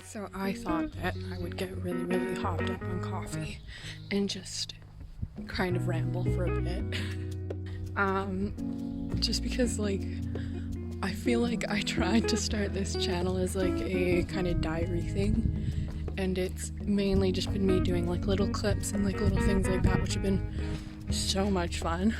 So I thought that I would get really, really hopped up on coffee and just kind of ramble for a bit. Just because, like, I feel like I tried to start this channel as like a kind of diary thing, and it's mainly just been me doing like little clips and like little things like that, which have been so much fun.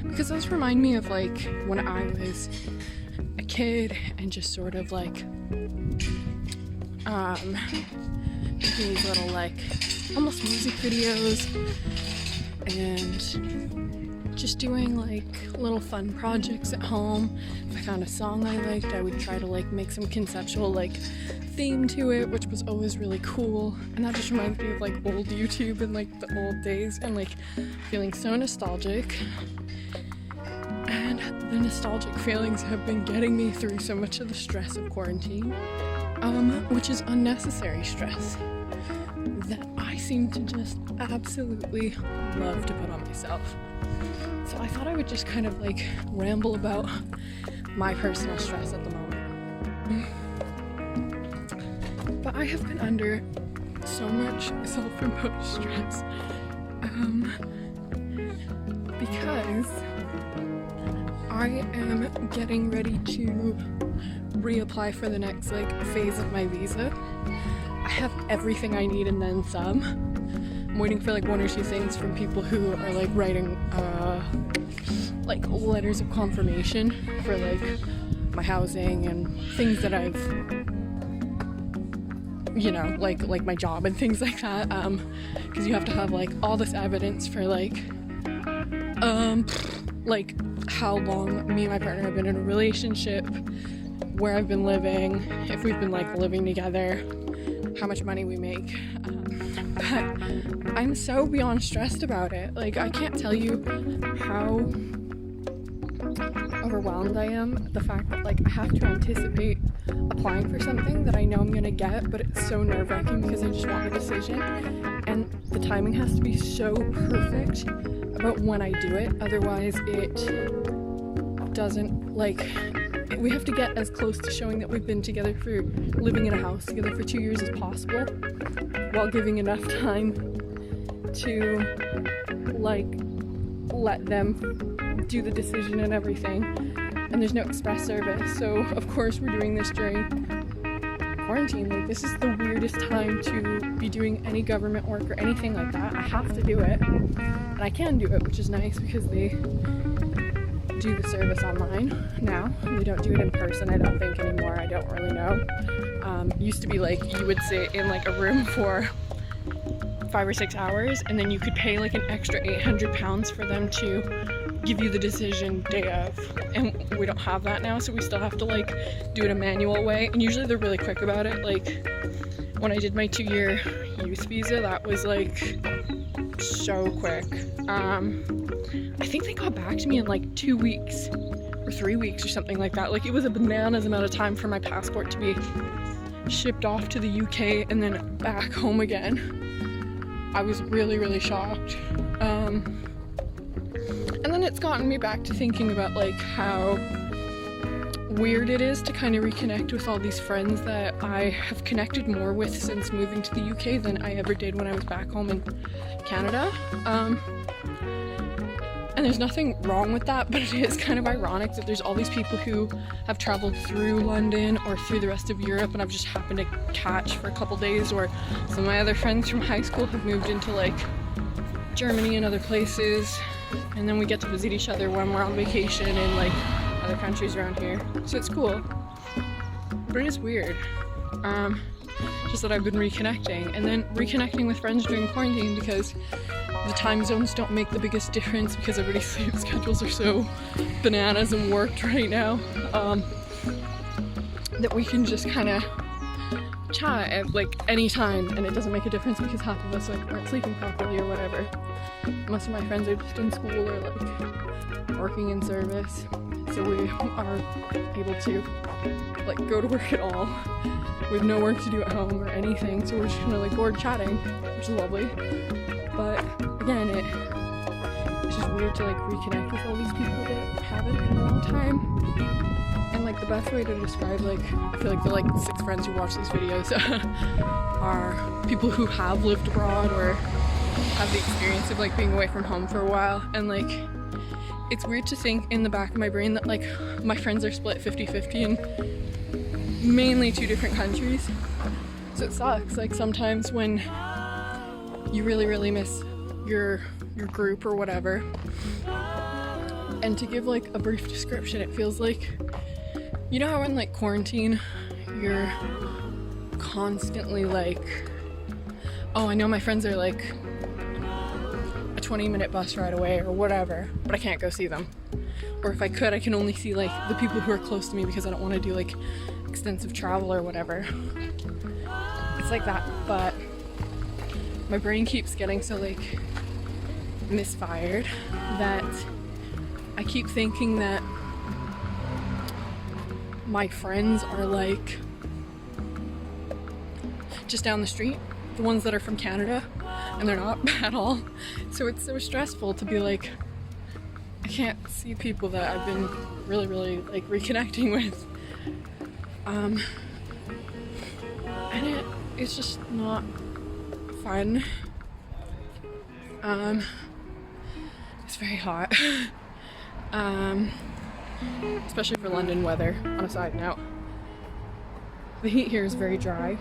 Because those remind me of like when I was a kid and just sort of like these little like almost music videos and just doing like little fun projects at home. If I found a song I liked, I would try to like make some conceptual like theme to it, which was always really cool. And that just reminds me of like old YouTube and like the old days and like feeling so nostalgic. And the nostalgic feelings have been getting me through so much of the stress of quarantine, which is unnecessary stress that I seem to just absolutely love to put on myself. So I thought I would just kind of like ramble about my personal stress at the moment. But I have been under so much self-imposed stress because I am getting ready to reapply for the next like phase of my visa. I have everything I need and then some. I'm waiting for like one or two things from people who are like writing like letters of confirmation for like my housing and things that I've, you know, like my job and things like that, because you have to have like all this evidence for like how long me and my partner have been in a relationship, where I've been living, if we've been like living together, how much money we make. But I'm so beyond stressed about it. Like, I can't tell you how overwhelmed I am. The fact that like I have to anticipate applying for something that I know I'm gonna get, but it's so nerve-wracking because I just want a decision, and the timing has to be so perfect about when I do it. Otherwise it doesn't, like, we have to get as close to showing that we've been together for living in a house together for 2 years as possible, while giving enough time to like let them do the decision and everything. And there's no express service, so of course we're doing this during quarantine. Like, this is the weirdest time to be doing any government work or anything like that. I have to do it, and I can do it, which is nice because they do the service online now. They don't do it in person, I don't think, anymore. I don't really know. Used to be like you would sit in like a room for 5 or 6 hours, and then you could pay like an extra £800 for them to give you the decision day of, and we don't have that now, so we still have to like do it a manual way, and usually they're really quick about it. Like when I did my 2-year youth visa, that was like so quick. I think they got back to me in like 2 weeks or 3 weeks or something like that. Like, it was a bananas amount of time for my passport to be shipped off to the UK and then back home again. I was really, really shocked. And then it's gotten me back to thinking about like how weird it is to kind of reconnect with all these friends that I have connected more with since moving to the UK than I ever did when I was back home in Canada. And there's nothing wrong with that, but it is kind of ironic that there's all these people who have traveled through London or through the rest of Europe, and I've just happened to catch for a couple days, or some of my other friends from high school have moved into like Germany and other places, and then we get to visit each other when we're on vacation in like other countries around here. So it's cool, but it is weird. Just that I've been reconnecting, and then reconnecting with friends during quarantine because the time zones don't make the biggest difference because everybody's sleep schedules are so bananas and worked right now, that we can just kind of chat at like any time, and it doesn't make a difference because half of us like aren't sleeping properly or whatever. Most of my friends are just in school or like working in service. so we are able to like go to work at all. We have no work to do at home or anything, so we're just kind of like bored chatting, which is lovely. But again, it's just weird to like reconnect with all these people that haven't in a long time. And like the best way to describe, like, I feel like the like 6 friends who watch these videos are people who have lived abroad or have the experience of like being away from home for a while. And like, it's weird to think in the back of my brain that like my friends are split 50-50 in mainly 2 different countries. So it sucks, like sometimes when you really miss your group or whatever. And to give like a brief description, it feels like, you know how in like quarantine, you're constantly like, oh, I know my friends are like a 20-minute bus ride away or whatever, but I can't go see them. Or if I could, I can only see like the people who are close to me because I don't want to do like extensive travel or whatever. It's like that, but my brain keeps getting so like misfired that I keep thinking that my friends are like just down the street, the ones that are from Canada, and they're not at all. So it's so stressful to be like, I can't see people that I've been really like reconnecting with. And it's just not fun. It's very hot. Especially for London weather. On a side note, the heat here is very dry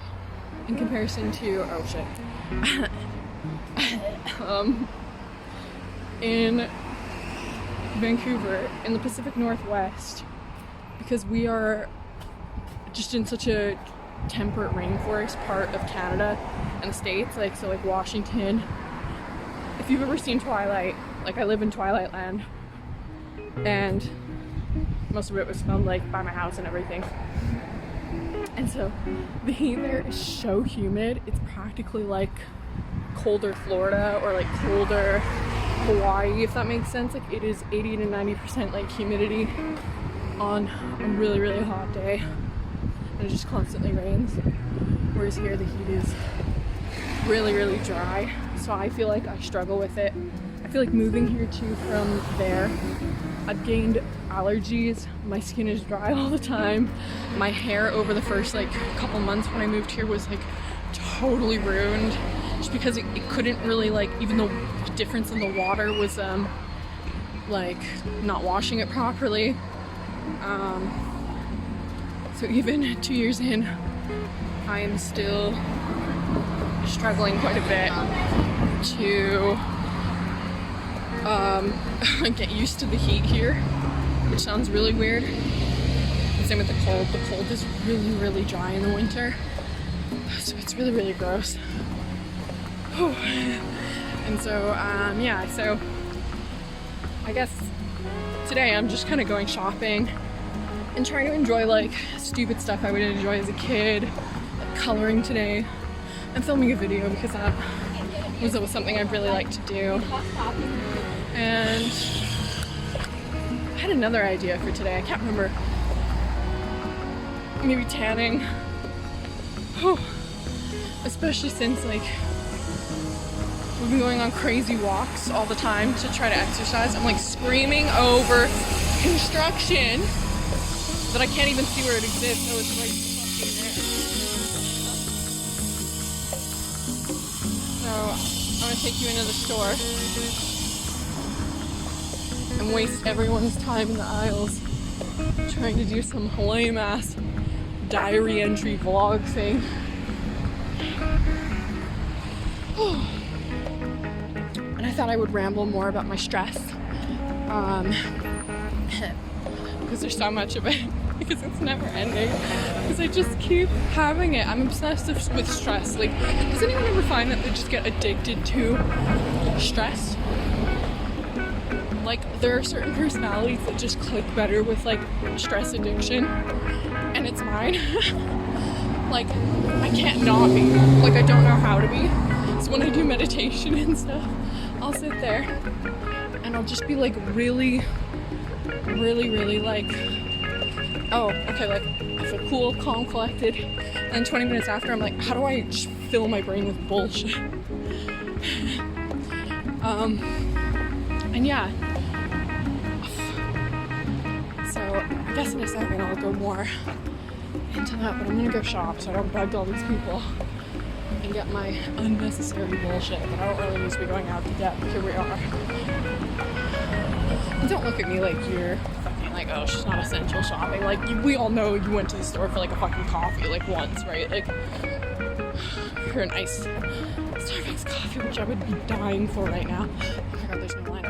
in comparison to, oh shit, in Vancouver, in the Pacific Northwest, because we are just in such a temperate rainforest part of Canada and the States, like, so like Washington. If you've ever seen Twilight, like I live in Twilight Land, and most of it was filmed like by my house and everything. And so the heat there is so humid, it's practically like colder Florida or like colder Hawaii, if that makes sense. Like it is 80 to 90% like humidity on a really hot day, and it just constantly rains. Whereas here the heat is really dry, so I feel like I struggle with it. I feel like moving here too from there, I've gained allergies, my skin is dry all the time, my hair over the first like couple months when I moved here was like totally ruined, just because it couldn't really like, even though the difference in the water was like not washing it properly. So even 2 years in, I am still struggling quite a bit to get used to the heat here, which sounds really weird. And same with the cold. The cold is really dry in the winter, so it's really gross. And so yeah, so I guess today I'm just kind of going shopping and trying to enjoy like stupid stuff I would enjoy as a kid, like coloring today and filming a video, because that was always something I'd really like to do. And I had another idea for today, I can't remember. Maybe tanning. Especially since like we've been going on crazy walks all the time to try to exercise. I'm like screaming over construction that I can't even see where it exists, so it's like fucking there. So I'm gonna take you into the store and waste everyone's time in the aisles trying to do some lame ass diary entry vlog thing. And I thought I would ramble more about my stress, because there's so much of it, because it's never ending, because I just keep having it. I'm obsessed with stress. Like, does anyone ever find that they just get addicted to stress? Like, there are certain personalities that just click better with like stress addiction, and it's mine. Like, I can't not be. Like, I don't know how to be. So when I do meditation and stuff, I'll sit there and I'll just be like really really like, oh, okay, like I feel cool, calm, collected, and then 20 minutes after I'm like, how do I just fill my brain with bullshit? And yeah, so I guess in a second I'll go more into that, but I'm gonna go shop so I don't bug all these people and get my unnecessary bullshit that I don't really need to be going out to get, but here we are. And don't look at me like you're fucking like, oh, she's not essential shopping. Like, we all know you went to the store for like a fucking coffee like once, right? Like, for an iced Starbucks coffee, which I would be dying for right now. Oh my god, there's no light.